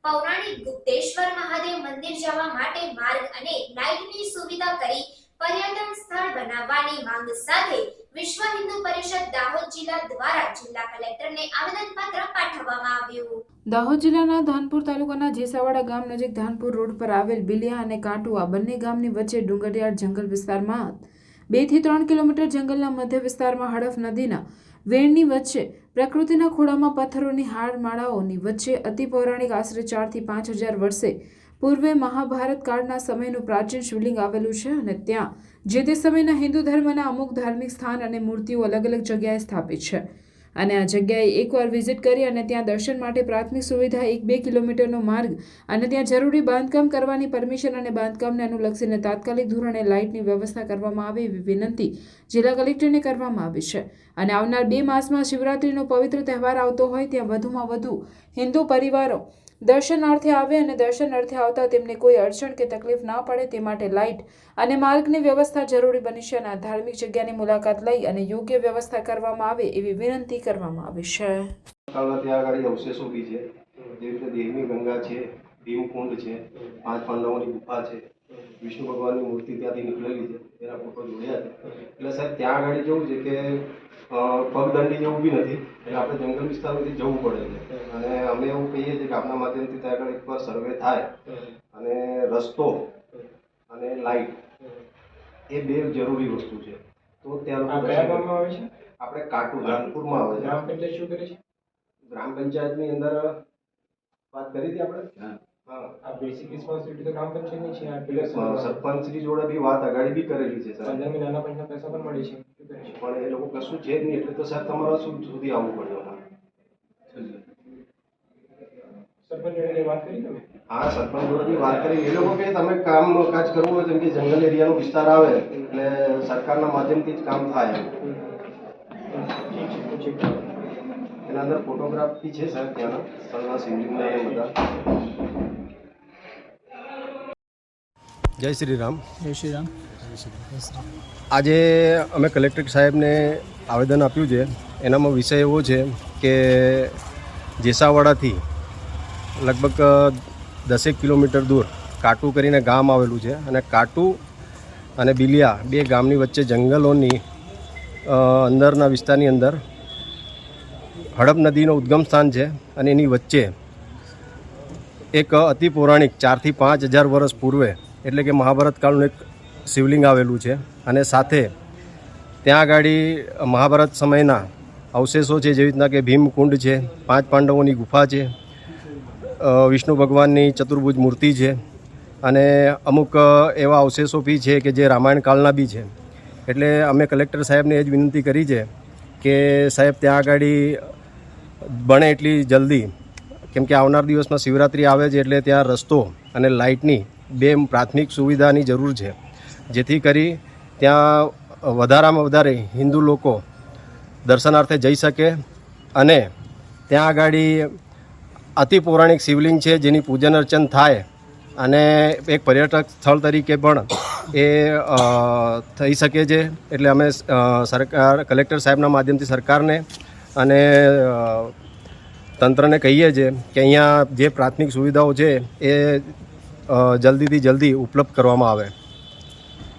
પૌરાણિક ગુપ્તેશ્વર મહાદેવ મંદિર જવા માટે માર્ગ અને લાઇટની સુવિધા કરી પર્યટન સ્થળ બનાવવાની માંગ સાથે વિશ્વ હિન્દુ પરિષદ દાહોદ જિલ્લા દ્વારા જિલ્લા કલેક્ટરને આવેદનપત્ર પાઠવવામાં આવ્યું। દાહોદ જિલ્લાના ધાનપુર તાલુકાના જેસાવાડા ગામ નજીક ધાનપુર રોડ પર આવેલ બિલિયા અને કાંટુઆ બંને ગામની વચ્ચે ડુંગરિયાળ જંગલ વિસ્તારમાં 2 થી 3 કિલોમીટર જંગલના મધ્ય વિસ્તારમાં હડફ નદીના વેણની વચ્ચે પ્રકૃતિના ખોળામાં પથ્થરોની હારમાળાઓની વચ્ચે અતિ પૌરાણિક આશરે 4 થી 5000 વર્ષે પૂર્વે મહાભારત કાળના સમયનું પ્રાચીન શિવલિંગ આવેલું છે અને ત્યાં જે તે સમયના હિન્દુ ધર્મના અમુક ધાર્મિક સ્થાન અને મૂર્તિઓ અલગ અલગ જગ્યાએ સ્થાપિત છે અને આ જગ્યાએ એકવાર વિઝિટ કરી અને ત્યાં દર્શન માટે પ્રાથમિક સુવિધા 1-2 કિલોમીટરનો માર્ગ અને ત્યાં જરૂરી બાંધકામ કરવાની પરમિશન અને બાંધકામને અનુલક્ષીને તાત્કાલિક ધોરણે લાઇટની વ્યવસ્થા કરવામાં આવે એવી વિનંતી જિલ્લા કલેક્ટરને કરવામાં આવી છે અને આવનાર 2 માસમાં શિવરાત્રીનો પવિત્ર તહેવાર આવતો હોય ત્યાં વધુમાં વધુ હિન્દુ પરિવારો દર્શનાર્થે આવે અને દર્શનાર્થે આવતા તેમને કોઈ અડચણ કે તકલીફ ના પડે તે માટે લાઇટ અને માર્ગની વ્યવસ્થા જરૂરી બની છે અને આ ધાર્મિક જગ્યાની મુલાકાત લઈ અને યોગ્ય વ્યવસ્થા કરવામાં આવે એવી વિનંતી કરવામાં આવી છે। ત્યાં આગળ અવશેષો બી છે, જેવી રીતે દેવની ગંગા છે, ભીમકુંડ છે, 5 પાંડવોની ગુફા છે, વિષ્ણુ ભગવાનની મૂર્તિ ત્યાંથી નીકળેલી છે, એના ફોટો જોડ્યા છે। એટલે સાહેબ ત્યાં આગળ કેવું છે કે પગદંડી જેવું બી નથી, એટલે આપણે જંગલ વિસ્તારમાંથી જવું પડે છે અને અમે એવું કહીએ છીએ કે આપણા માધ્યમથી ત્યાં આગળ એકવાર સર્વે થાય અને રસ્તો અને લાઇટ એ 2 જરૂરી વસ્તુ છે તો ત્યાં લોકો કયા ગામમાં આવે છે? આપણે કાટુ ધાનપુરમાં આવે છે। ગ્રામ પંચાયત શું કરે છે? ગ્રામ પંચાયતની અંદર વાત કરી હતી આપણે। હા, આ બેસિક રિસ્પોન્સિબિલિટી તો ગ્રામ પંચાયતની છે। આ પેલા સરપંચશ્રી જોડે બી વાત અગાડી બી કરેલી છે સર। 15 નાના પંચના પૈસા પણ મળે છે, શું કરે છે? પણ એ લોકો કશું છે જ નહીં, એટલે તો સાહેબ તમારા સુધી આવવું પડે। સરપંચ જોડે વાત કરી તમે? હા, સરપંચ જોડે બી વાત કરી। એ લોકો કે તમે કામ કાજ કરવું હોય જેમ કે જંગલ એરિયાનો વિસ્તાર આવે એટલે સરકારના માધ્યમથી જ કામ થાય। ઠીક છે, એના અંદર ફોટોગ્રાફ બી છે સાહેબ, ત્યાંના સ્થળના શિવલિંગના એ બધા। જય શ્રી રામ। જય શ્રી રામ। આજે અમે કલેક્ટર સાહેબને આવેદન આપ્યું છે। એનામાં વિષય એવો છે કે જેસાવાડાથી લગભગ 10 કિલોમીટર દૂર કાટુ કરીને ગામ આવેલું છે અને કાટુ અને બિલિયા 2 ગામની વચ્ચે જંગલોની અંદરના વિસ્તારની અંદર હડપ નદીનો ઉદ્ગમ સ્થાન છે અને એની વચ્ચે એક અતિ પૌરાણિક 4 થી 5000 વર્ષ પૂર્વે એટલે કે મહાભારત કાળનું એક શિવલિંગ આવેલું છે અને સાથે ત્યાં આગળ મહાભારત સમયના અવશેષો છે, જેવી રીતના કે ભીમકુંડ છે, 5 પાંડવોની ગુફા છે, વિષ્ણુ ભગવાનની ચતુર્ભુજ મૂર્તિ છે અને અમુક એવા અવશેષો બી છે કે જે રામાયણ કાળના બી છે। એટલે અમે કલેક્ટર સાહેબને એ જ વિનંતી કરી છે કે સાહેબ ત્યાં આગળ બને એટલી જલ્દી, કેમ કે આવનાર દિવસમાં શિવરાત્રિ આવે છે એટલે ત્યાં રસ્તો અને લાઇટની 2 પ્રાથમિક સુવિધાની જરૂર છે, જેથી કરી ત્યાં વધારામાં વધારે હિન્દુ લોકો દર્શનાર્થે જઈ શકે અને ત્યાં આગળ અતિ પૌરાણિક શિવલિંગ છે જેની પૂજન અર્ચન થાય અને એક પર્યટક સ્થળ તરીકે પણ એ થઈ શકે છે। એટલે અમે સરકાર કલેક્ટર સાહેબના માધ્યમથી સરકારને અને તંત્રને કહીએ છીએ કે અહીંયા જે પ્રાથમિક સુવિધાઓ છે એ જલ્દીથી જલ્દી ઉપલબ્ધ કરવામાં આવે।